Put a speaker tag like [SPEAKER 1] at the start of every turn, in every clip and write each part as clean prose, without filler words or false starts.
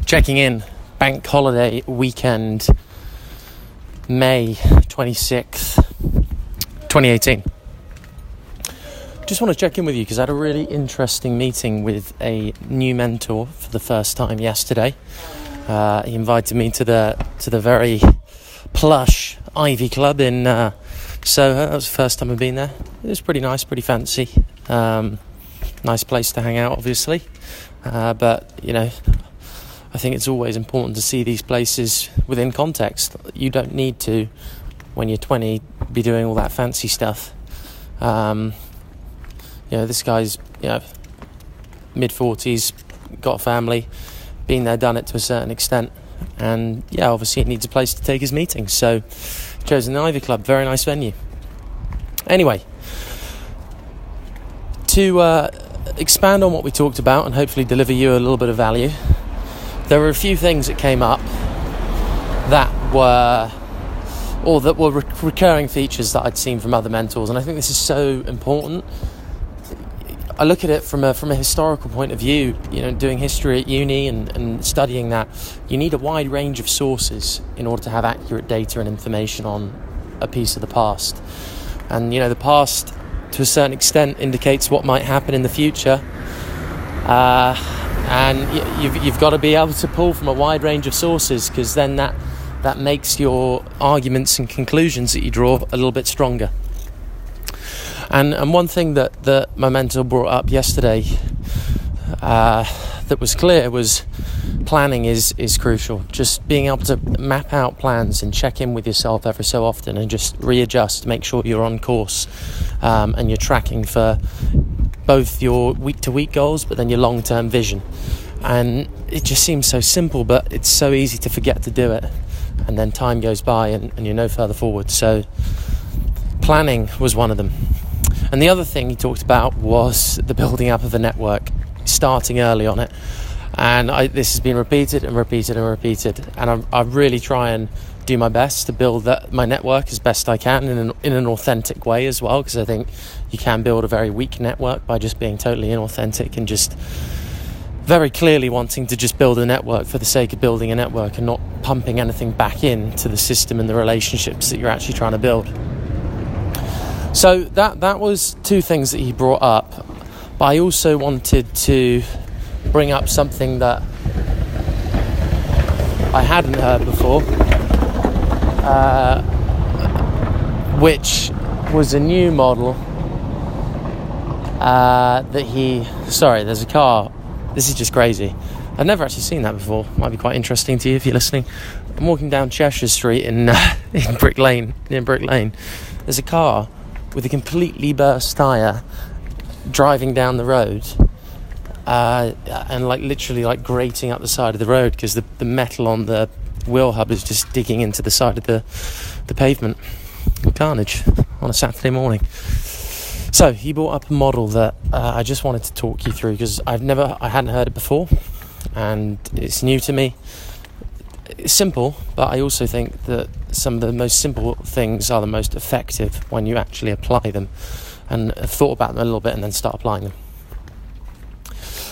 [SPEAKER 1] Checking in, bank holiday weekend, May 26th, 2018. Just want to check in with you because I had a really interesting meeting with a new mentor for the first time yesterday. He invited me to the very plush Ivy Club in Soho. That was the first time I've been there. It was pretty nice, pretty fancy. Nice place to hang out, obviously. But, you know, I think it's always important to see these places within context. You don't need to, when you're 20, be doing all that fancy stuff. This guy's, mid-40s, got a family, been there, done it to a certain extent. And, obviously he needs a place to take his meetings. So, chosen the Ivy Club, very nice venue. Anyway, to expand on what we talked about and hopefully deliver you a little bit of value, there were a few things that came up that were recurring features that I'd seen from other mentors, and I think this is so important. I look at it from a historical point of view, doing history at uni and studying that. You need a wide range of sources in order to have accurate data and information on a piece of the past. And, the past, to a certain extent, indicates what might happen in the future. And you've got to be able to pull from a wide range of sources, because then that makes your arguments and conclusions that you draw a little bit stronger. And one thing that my mentor brought up yesterday that was clear was planning is crucial. Just being able to map out plans and check in with yourself every so often and just readjust, make sure you're on course and you're tracking for both your week-to-week goals, but then your long-term vision. And it just seems so simple, but it's so easy to forget to do it. And then time goes by and you're no further forward. So planning was one of them. And the other thing he talked about was the building up of a network, starting early on it. And this has been repeated and repeated and repeated. And I really try and do my best to build my network as best I can in an authentic way as well, because I think you can build a very weak network by just being totally inauthentic and just very clearly wanting to just build a network for the sake of building a network and not pumping anything back into the system and the relationships that you're actually trying to build. So that was two things that he brought up. But I also wanted to bring up something that I hadn't heard before, which was a new model there's a car. This is just crazy. I've never actually seen that before. Might be quite interesting to you if you're listening. I'm walking down Cheshire Street in Brick Lane. There's a car with a completely burst tyre driving down the road and literally grating up the side of the road because the metal on the wheel hub is just digging into the side of the pavement. Carnage on a Saturday morning. So he brought up a model that I just wanted to talk you through because I hadn't heard it before and it's new to me. It's simple, but I also think that some of the most simple things are the most effective when you actually apply them and have thought about them a little bit and then start applying them.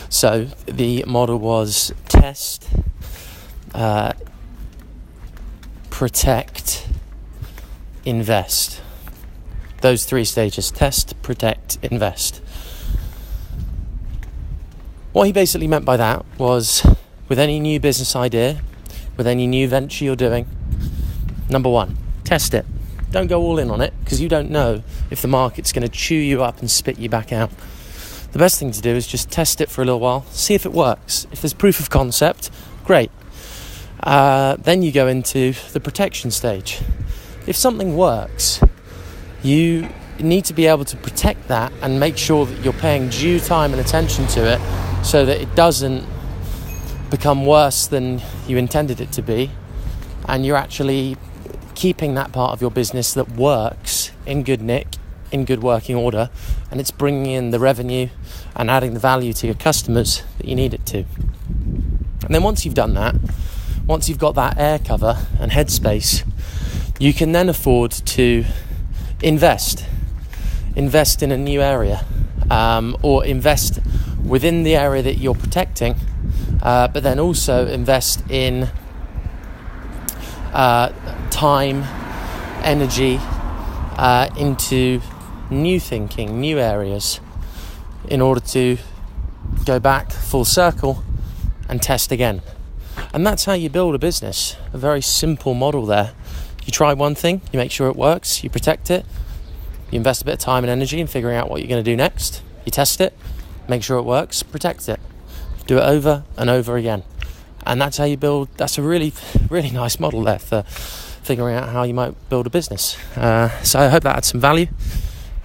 [SPEAKER 1] So the model was test, protect, invest. Those three stages: test, protect, invest. What he basically meant by that was, with any new business idea, with any new venture you're doing, number one, test it. Don't go all in on it, because you don't know if the market's going to chew you up and spit you back out. The best thing to do is just test it for a little while, see if it works. If there's proof of concept, great. Then you go into the protection stage. If something works, you need to be able to protect that and make sure that you're paying due time and attention to it so that it doesn't become worse than you intended it to be, and you're actually keeping that part of your business that works in good nick, in good working order, and it's bringing in the revenue and adding the value to your customers that you need it to. And then once you've done that, once you've got that air cover and headspace, you can then afford to invest in a new area, or invest within the area that you're protecting but then also invest in time, energy into new thinking, new areas, in order to go back full circle and test again. And that's how you build a business. A very simple model there. You try one thing, you make sure it works, you protect it, you invest a bit of time and energy in figuring out what you're going to do next, you test it, make sure it works, protect it, do it over and over again. And that's how you build. That's a really, really nice model there for figuring out how you might build a business. So I hope that had some value,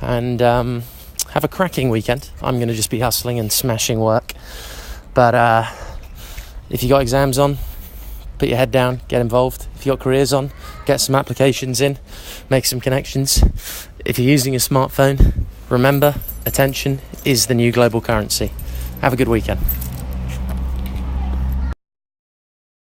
[SPEAKER 1] and have a cracking weekend. I'm going to just be hustling and smashing work, but if you got exams on, put your head down, get involved. If you got careers on, get some applications in, make some connections. If you're using a smartphone, remember, attention is the new global currency. Have a good weekend.